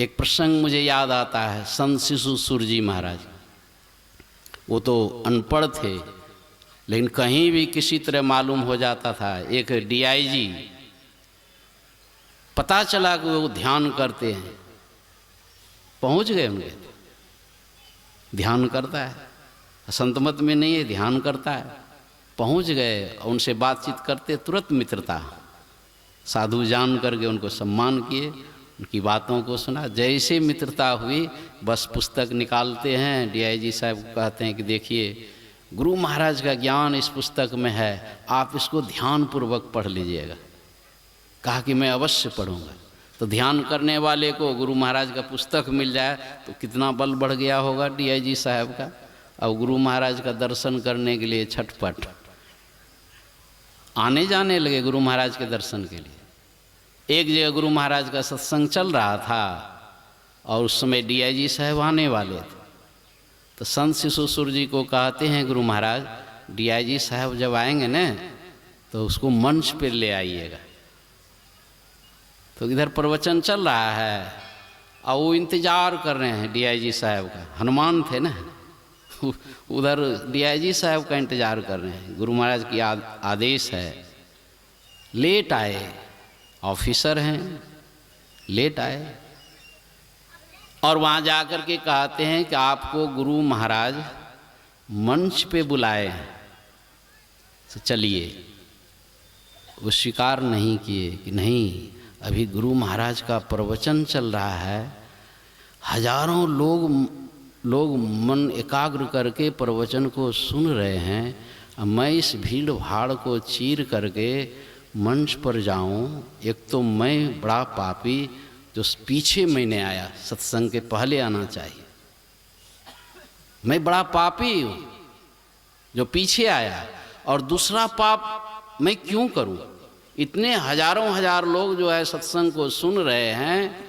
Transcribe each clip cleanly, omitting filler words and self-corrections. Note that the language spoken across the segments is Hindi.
एक प्रसंग मुझे याद आता है, संत शिशु सूर जी महाराज। वो तो अनपढ़ थे, लेकिन कहीं भी किसी तरह मालूम हो जाता था। एक डीआईजी पता चला कि वो ध्यान करते हैं, पहुंच गए उनके। ध्यान करता है, संत मत में नहीं है, ध्यान करता है। पहुंच गए, उनसे बातचीत करते, तुरंत मित्रता। साधु जान करके उनको सम्मान किए, उनकी बातों को सुना। जैसे मित्रता हुई, बस पुस्तक निकालते हैं, डीआईजी साहब को कहते हैं कि देखिए गुरु महाराज का ज्ञान इस पुस्तक में है, आप इसको ध्यानपूर्वक पढ़ लीजिएगा। कहा कि मैं अवश्य पढ़ूंगा। तो ध्यान करने वाले को गुरु महाराज का पुस्तक मिल जाए तो कितना बल बढ़ गया होगा डीआईजी साहब का। अब गुरु महाराज का दर्शन करने के लिए छटपट, आने जाने लगे गुरु महाराज के दर्शन के लिए। एक जगह गुरु महाराज का सत्संग चल रहा था और उस समय डीआईजी साहब आने वाले थे। तो संत शिशु सूर जी को कहते हैं, गुरु महाराज डीआईजी साहब जब आएंगे न तो उसको मंच पे ले आइएगा। तो इधर प्रवचन चल रहा है और वो इंतजार कर रहे हैं डीआईजी साहब का। हनुमान थे ना, उधर डीआईजी साहब का इंतजार कर रहे हैं। गुरु महाराज की आदेश है, लेट आए, ऑफिसर हैं, लेट आए। और वहाँ जाकर के कहते हैं कि आपको गुरु महाराज मंच पे बुलाए हैं, तो चलिए। वो स्वीकार नहीं किए कि नहीं, अभी गुरु महाराज का प्रवचन चल रहा है, हजारों लोग मन एकाग्र करके प्रवचन को सुन रहे हैं। अब मैं इस भीड़ भाड़ को चीर करके मंच पर जाऊं, एक तो मैं बड़ा पापी जो पीछे मैंने आया, सत्संग के पहले आना चाहिए। मैं बड़ा पापी हूँ जो पीछे आया, और दूसरा पाप मैं क्यों करूं? इतने हजार लोग जो है सत्संग को सुन रहे हैं,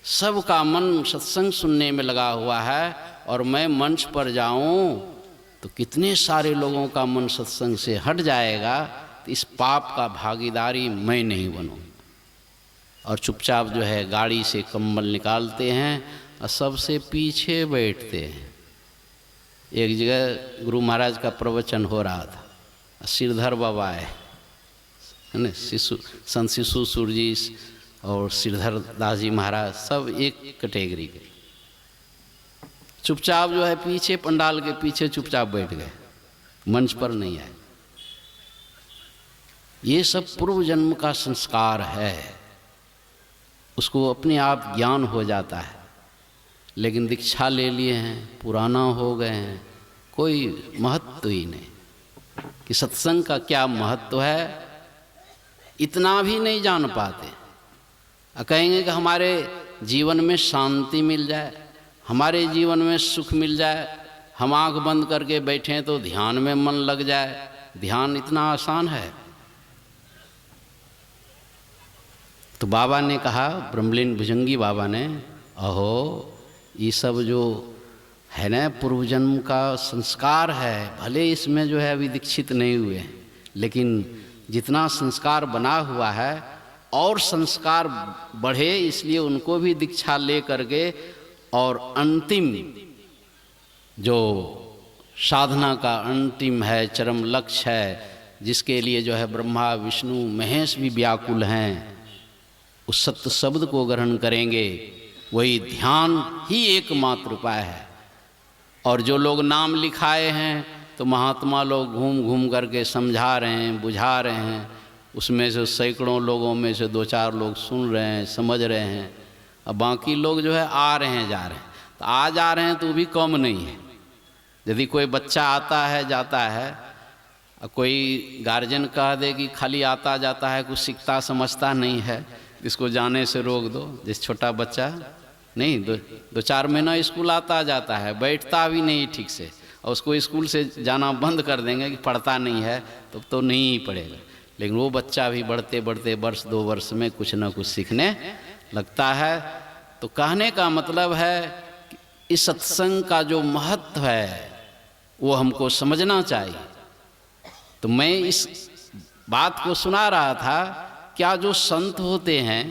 सबका मन सत्संग सुनने में लगा हुआ है, और मैं मंच पर जाऊं तो कितने सारे लोगों का मन सत्संग से हट जाएगा। तो इस पाप का भागीदारी मैं नहीं बनूं। और चुपचाप जो है गाड़ी से कंबल निकालते हैं और सबसे पीछे बैठते हैं। एक जगह गुरु महाराज का प्रवचन हो रहा था, सिरधर बाबा है ना, संत शिशु सूर जी और सिरधर दास जी महाराज सब एक कैटेगरी के। चुपचाप जो है पीछे, पंडाल के पीछे चुपचाप बैठ गए, मंच पर नहीं आए। ये सब पूर्व जन्म का संस्कार है, उसको अपने आप ज्ञान हो जाता है। लेकिन दीक्षा ले लिए हैं, पुराना हो गए हैं, कोई महत्व ही नहीं कि सत्संग का क्या महत्व है, इतना भी नहीं जान पाते। कहेंगे कि हमारे जीवन में शांति मिल जाए, हमारे जीवन में सुख मिल जाए, हम आँख बंद करके बैठें तो ध्यान में मन लग जाए। ध्यान इतना आसान है? तो बाबा ने कहा, ब्रह्मलीन भुजंगी बाबा ने, अहो ये सब जो है ना पूर्व जन्म का संस्कार है, भले इसमें जो है अभी दीक्षित नहीं हुए हैं, लेकिन जितना संस्कार बना हुआ है और संस्कार बढ़े, इसलिए उनको भी दीक्षा ले करके और अंतिम जो साधना का अंतिम है, चरम लक्ष्य है, जिसके लिए जो है ब्रह्मा विष्णु महेश भी व्याकुल हैं, उस सत्य शब्द को ग्रहण करेंगे। वही ध्यान ही एकमात्र उपाय है। और जो लोग नाम लिखाए हैं तो महात्मा लोग घूम घूम करके समझा रहे हैं, बुझा रहे हैं, उसमें से सैकड़ों लोगों में से 2-4 लोग सुन रहे हैं, समझ रहे हैं, अब बाकी लोग जो है आ रहे हैं, जा रहे हैं। तो आ जा रहे हैं तो भी कम नहीं है। यदि कोई बच्चा आता है जाता है, कोई गार्जियन कह दे कि खाली आता जाता है, कुछ सीखता समझता नहीं है, इसको जाने से रोक दो। जिस छोटा बच्चा नहीं 2-4 महीना स्कूल आता जाता है, बैठता भी नहीं ठीक से, और उसको स्कूल से जाना बंद कर देंगे कि पढ़ता नहीं है, तो नहीं ही पढ़ेगा। लेकिन वो बच्चा भी बढ़ते बढ़ते वर्ष 2 वर्ष में कुछ ना कुछ सीखने लगता है। तो कहने का मतलब है कि इस सत्संग का जो महत्व है वो हमको समझना चाहिए। तो मैं इस बात को सुना रहा था, क्या जो संत होते हैं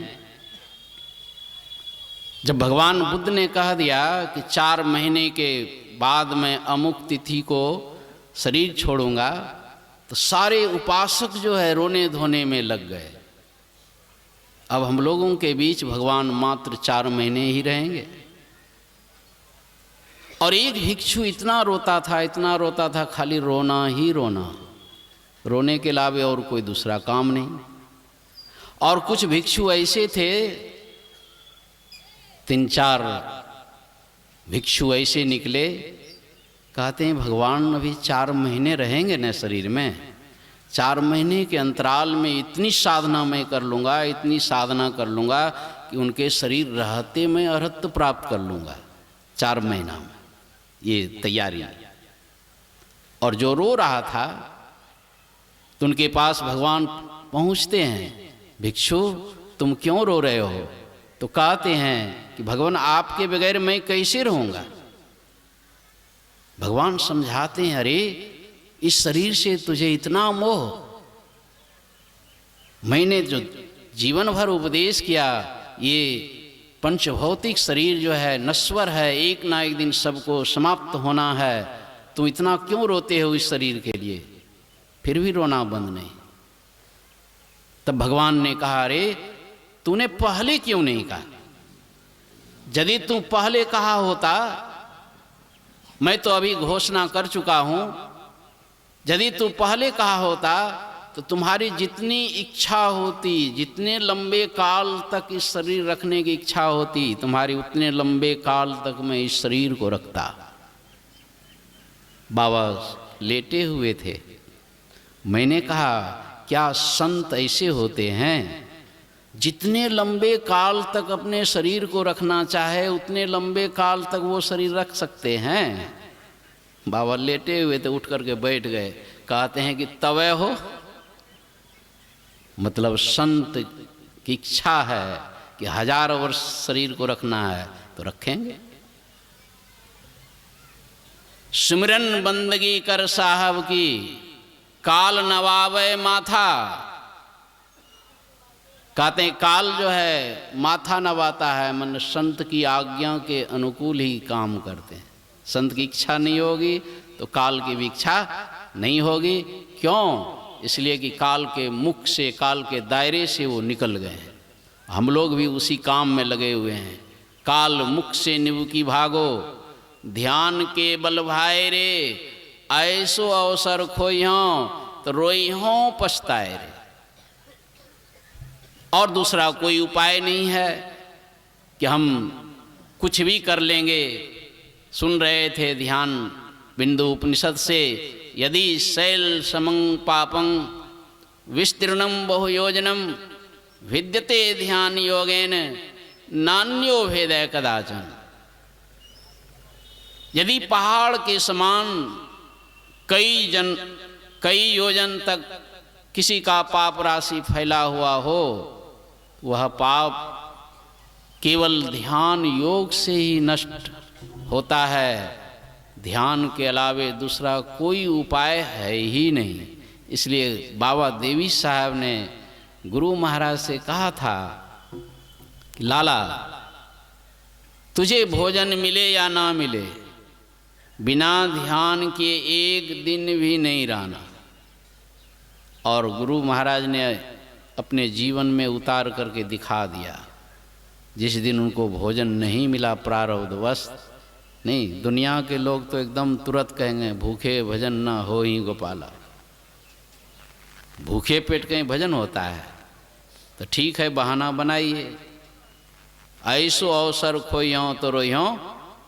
जब भगवान बुद्ध ने कह दिया कि 4 महीने के बाद मैं अमुक तिथि को शरीर छोड़ूंगा, तो सारे उपासक जो है रोने धोने में लग गए। अब हम लोगों के बीच भगवान मात्र 4 महीने ही रहेंगे। और एक भिक्षु इतना रोता था, खाली रोना ही रोना, रोने के अलावा और कोई दूसरा काम नहीं। और कुछ भिक्षु ऐसे थे, 3-4 भिक्षु ऐसे निकले, कहते हैं भगवान अभी 4 महीने रहेंगे न शरीर में, 4 महीने के अंतराल में इतनी साधना मैं कर लूँगा, इतनी साधना कर लूँगा कि उनके शरीर रहते मैं अरहत्त प्राप्त कर लूँगा 4 महीना में। ये तैयारी। और जो रो रहा था तो उनके पास भगवान पहुँचते हैं, भिक्षु तुम क्यों रो रहे हो? तो कहते हैं कि भगवान आपके बगैर मैं कैसे रहूँगा। भगवान समझाते हैं, अरे इस शरीर से तुझे इतना मोह, मैंने जो जीवन भर उपदेश किया, ये पंचभौतिक शरीर जो है नश्वर है, एक ना एक दिन सबको समाप्त होना है, तुम इतना क्यों रोते हो इस शरीर के लिए? फिर भी रोना बंद नहीं। तब भगवान ने कहा, अरे तूने पहले क्यों नहीं कहा? यदि तू पहले कहा होता, मैं तो अभी घोषणा कर चुका हूं, यदि तू पहले कहा होता तो तुम्हारी जितनी इच्छा होती, जितने लंबे काल तक इस शरीर रखने की इच्छा होती, तुम्हारी उतने लंबे काल तक मैं इस शरीर को रखता। बाबा लेटे हुए थे, मैंने कहा क्या संत ऐसे होते हैं जितने लंबे काल तक अपने शरीर को रखना चाहे उतने लंबे काल तक वो शरीर रख सकते हैं? बाबा लेटे हुए थे, उठ करके बैठ गए, कहते हैं कि तवे हो, मतलब संत की इच्छा है कि 1000 वर्ष शरीर को रखना है तो रखेंगे। सिमरन बंदगी कर साहब की, काल नवावे माथा। कहते हैं काल जो है माथा नवाता है, मन संत की आज्ञा के अनुकूल ही काम करते हैं। संत की इच्छा नहीं होगी तो काल की भी इच्छा नहीं होगी। क्यों? इसलिए कि काल के मुख से, काल के दायरे से वो निकल गए हैं। हम लोग भी उसी काम में लगे हुए हैं। काल मुख से निबुकी भागो, ध्यान के बल भाई रे, ऐसो अवसर खोइहों तो रोइहों पछताए रे। और दूसरा कोई उपाय नहीं है कि हम कुछ भी कर लेंगे। सुन रहे थे ध्यान बिंदु उपनिषद से, यदि शैल समं पापं विस्तीर्णम बहुयोजनम विद्यते ध्यान योगेन नान्यो भेदय कदाचन। यदि पहाड़ के समान कई योजन तक किसी का पाप राशि फैला हुआ हो, वह पाप केवल ध्यान योग से ही नष्ट होता है। ध्यान के अलावे दूसरा कोई उपाय है ही नहीं। इसलिए बाबा देवी साहब ने गुरु महाराज से कहा था, लाला तुझे भोजन मिले या ना मिले, बिना ध्यान के एक दिन भी नहीं रहना। और गुरु महाराज ने अपने जीवन में उतार करके दिखा दिया। जिस दिन उनको भोजन नहीं मिला प्रारब्धवश, नहीं, दुनिया के लोग तो एकदम तुरंत कहेंगे भूखे भजन ना हो ही गोपाला। भूखे पेट कहीं भजन होता है? तो ठीक है, बहाना बनाइए। ऐसो अवसर खोइयों तो रोइयों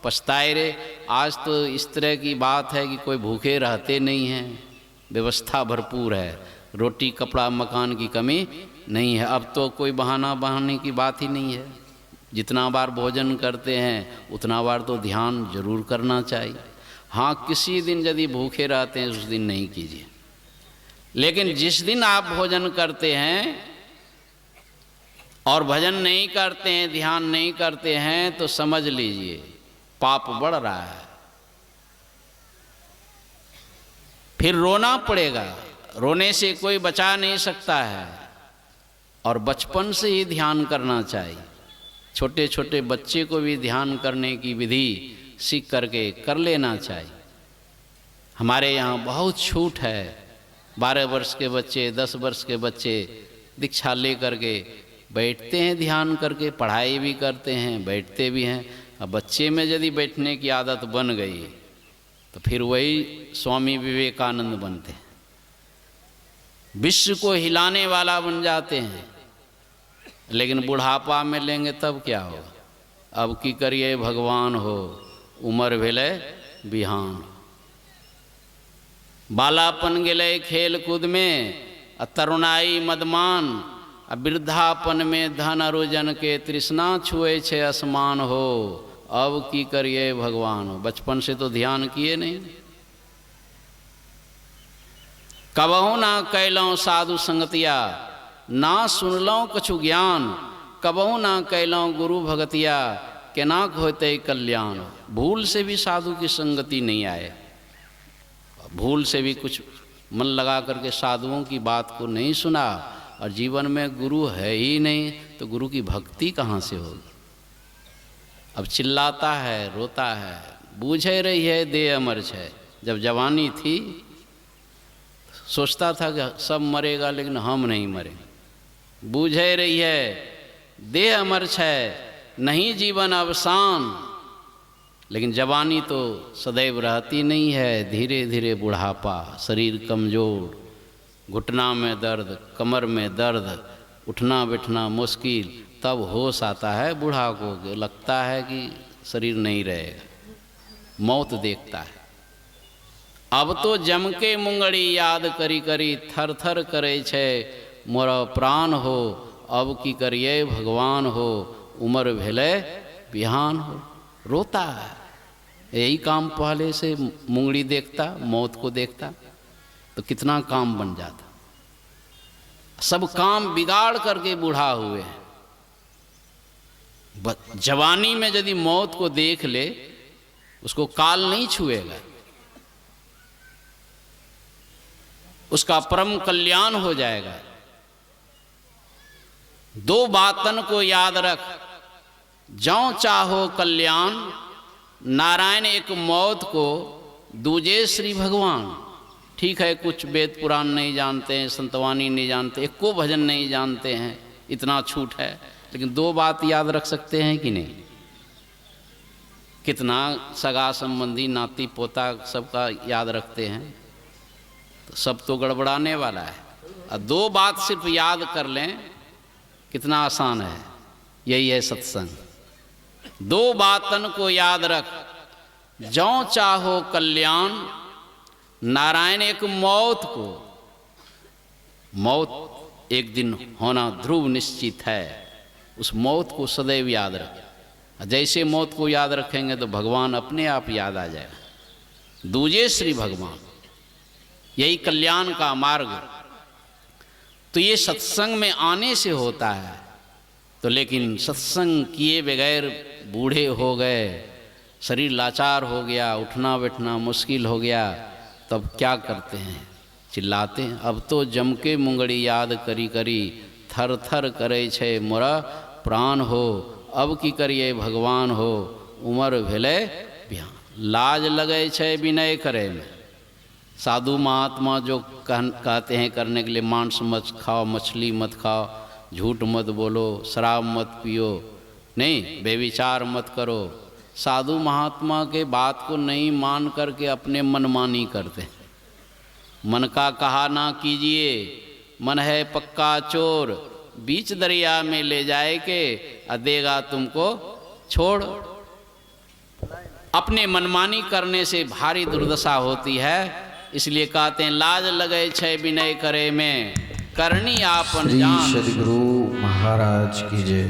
पछताए रे। आज तो इस तरह की बात है कि कोई भूखे रहते नहीं हैं, व्यवस्था भरपूर है, रोटी कपड़ा मकान की कमी नहीं है। अब तो कोई बहाना बहाने की बात ही नहीं है। जितना बार भोजन करते हैं उतना बार तो ध्यान जरूर करना चाहिए। हाँ, किसी दिन यदि भूखे रहते हैं उस दिन नहीं कीजिए, लेकिन जिस दिन आप भोजन करते हैं और भजन नहीं करते हैं, ध्यान नहीं करते हैं, तो समझ लीजिए पाप बढ़ रहा है। फिर रोना पड़ेगा, रोने से कोई बचा नहीं सकता है। और बचपन से ही ध्यान करना चाहिए। छोटे छोटे बच्चे को भी ध्यान करने की विधि सीख करके कर लेना चाहिए। हमारे यहाँ बहुत छूट है, 12 वर्ष के बच्चे, 10 वर्ष के बच्चे दीक्षा ले करके बैठते हैं, ध्यान करके पढ़ाई भी करते हैं, बैठते भी हैं। अब बच्चे में यदि बैठने की आदत बन गई तो फिर वही स्वामी विवेकानंद बनते हैं, विश्व को हिलाने वाला बन जाते हैं। लेकिन बुढ़ापा में लेंगे तब क्या होगा? अब की करिए भगवान हो, उम्र भेले बिहान। बालापन गेले खेल कूद में, तरुणाई मदमान, वृद्धापन में धन अरुजन के तृष्णा छुए छे आसमान हो। अब की करिए भगवान हो। बचपन से तो ध्यान किए नहीं। कबहू ना कैलौं साधु संगतिया, ना सुनलौं कछु ज्ञान। कबहू ना कैलौं गुरु भगतिया, केना होते कल्याण। भूल से भी साधु की संगति नहीं आए, भूल से भी कुछ मन लगा करके साधुओं की बात को नहीं सुना, और जीवन में गुरु है ही नहीं तो गुरु की भक्ति कहाँ से होगी? अब चिल्लाता है, रोता है, बूझे रही है दे अमर छै। जब जवानी थी सोचता था कि सब मरेगा लेकिन हम नहीं मरेंगे। बूझे रही है दे अमर छै, नहीं जीवन अवसान। लेकिन जवानी तो सदैव रहती नहीं है, धीरे धीरे बुढ़ापा, शरीर कमज़ोर, घुटना में दर्द, कमर में दर्द, उठना बैठना मुश्किल। तब होश आता है बूढ़ा को, लगता है कि शरीर नहीं रहेगा, मौत देखता है। अब तो जम के मुंगड़ी याद करी करी, थर थर करे छे मोरा प्राण हो। अब की करिए भगवान हो, उम्र भेले बिहान हो। रोता है, यही काम पहले से मुंगड़ी देखता, मौत को देखता तो कितना काम बन जाता। सब काम बिगाड़ करके बूढ़ा हुए हैं। जवानी में यदि मौत को देख ले, उसको काल नहीं छुएगा, उसका परम कल्याण हो जाएगा। दो बातन को याद रख, जौं चाहो कल्याण। नारायण एक मौत को, दूजे श्री भगवान। ठीक है, कुछ वेद पुराण नहीं जानते हैं, संतवानी नहीं जानते, एको भजन नहीं जानते हैं, इतना छूट है। लेकिन दो बात याद रख सकते हैं कि नहीं? कितना सगा संबंधी, नाती पोता सबका याद रखते हैं, तो सब तो गड़बड़ाने वाला है। और दो बात सिर्फ याद कर लें, कितना आसान है। यही है सत्संग। दो बातन को याद रख, जौं चाहो कल्याण। नारायण एक मौत को, मौत एक दिन होना ध्रुव निश्चित है, उस मौत को सदैव याद रखें। जैसे मौत को याद रखेंगे तो भगवान अपने आप याद आ जाएगा। दूजे श्री भगवान, यही कल्याण का मार्ग। तो ये सत्संग में आने से होता है। तो लेकिन सत्संग किए बगैर बूढ़े हो गए, शरीर लाचार हो गया, उठना बैठना मुश्किल हो गया, तब क्या करते हैं? चिल्लाते हैं। अब तो जम के मुंगड़ी याद करी करी, थर थर करे छे मोरा प्राण हो। अब की करिए भगवान हो, उम्र भेले बिहान। लाज लगे छे विनय करे में। साधु महात्मा जो कहते हैं करने के लिए, मांस मत खाओ, मछली मत खाओ, झूठ मत बोलो, शराब मत पियो, नहीं बेविचार मत करो। साधु महात्मा के बात को नहीं मान करके अपने मनमानी करते। मन का कहा ना कीजिए, मन है पक्का चोर, बीच दरिया में ले जाए के देगा तुमको छोड़। अपने मनमानी करने से भारी दुर्दशा होती है। इसलिए कहते हैं लाज लगे छे विनय करे में, करनी आपन जान। सदगुरु महाराज की जय।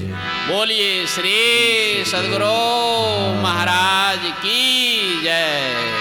बोलिए श्री सदगुरु महाराज की जय।